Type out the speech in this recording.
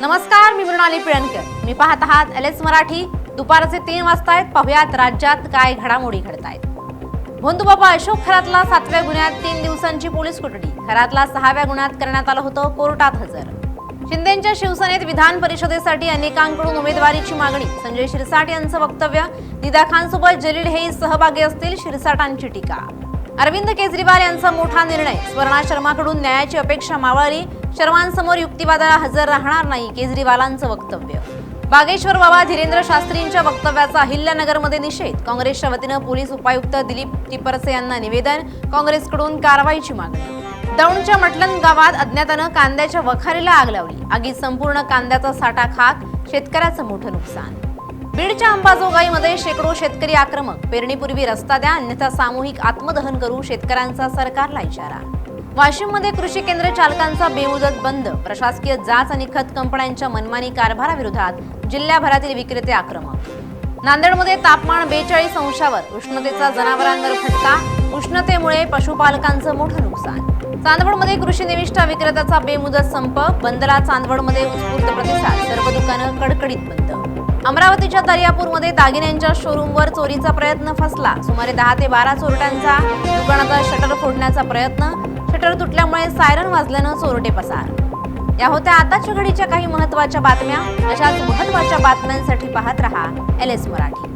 नमस्कार, मी मृणाली पिळणकर. मी पाहत आहात एलएस मराठी. दुपारचे 3 वाजता आहेत. पाहुयात राज्यात काय घडामोडी घडतायत. भोंदूबाबा अशोक खरातला 7व्या गुन्ह्यात 3 दिवसांची पोलीस कोठडी. खरातला 6व्या गुन्ह्यात करण्यात आलं होतं कोर्टात हजर. शिंदेंच्या शिवसेनेत विधान परिषदेसाठी अनेकांकडून उमेदवारीची मागणी. संजय शिरसाट यांचं वक्तव्य. निदा खानसोबत जलील हेही सहभागी असतील, शिरसाटांची टीका. अरविंद केजरीवाल यांचा मोठा निर्णय. स्वर्णा शर्माकडून न्यायाची अपेक्षा मावळली. शर्मांसमोर युक्तिवादाला हजर राहणार नाही, केजरीवालांचं वक्तव्य. बागेश्वर बाबा धीरेंद्र शास्त्रींच्या वक्तव्याचा अहिल्यानगरमध्ये निषेध. काँग्रेसच्या वतीनं पोलीस उपायुक्त दिलीप टिपरसे यांना निवेदन. काँग्रेसकडून कारवाईची मागणी. दौंडच्या मटलन गावात अज्ञातानं कांद्याच्या वखारीला आग लावली. आगीत संपूर्ण कांद्याचा साठा खाक. शेतकऱ्याचं मोठं नुकसान. बीडच्या अंबाजोगाईमध्ये शेकडो शेतकरी आक्रमक. पेरणीपूर्वी रस्ता द्या, अन्यथा सामूहिक आत्मदहन करू, शेतकऱ्यांचा सरकारला इशारा. वाशिममध्ये कृषी केंद्र चालकांचा बेमुदत बंद. प्रशासकीय जाच आणि खत कंपन्यांच्या मनमानी कारभाराविरोधात जिल्ह्याभरातील विक्रेते आक्रमक. नांदेडमध्ये तापमान 42 अंशावर. उष्णतेचा जनावरांवर फटका. उष्णतेमुळे पशुपालकांचं मोठं नुकसान. चांदवडमध्ये कृषी निविष्ठा विक्रेत्याचा बेमुदत संप. बंदला चांदवडमध्ये उत्स्फूर्त प्रतिसाद. सर्व दुकानं कडकडीत बंद. अमरावतीच्या दर्यापूरमध्ये दागिन्यांच्या शोरूमवर चोरीचा प्रयत्न फसला. सुमारे 10 ते 12 चोरट्यांचा दुकानाचा शटर फोडण्याचा प्रयत्न. शटर तुटल्यामुळे सायरन वाजल्यानं चोरटे पसार. या होत्या आताच्या घडीच्या काही महत्त्वाच्या बातम्या. अशाच महत्त्वाच्या बातम्यांसाठी पाहत रहा एलएस मराठी.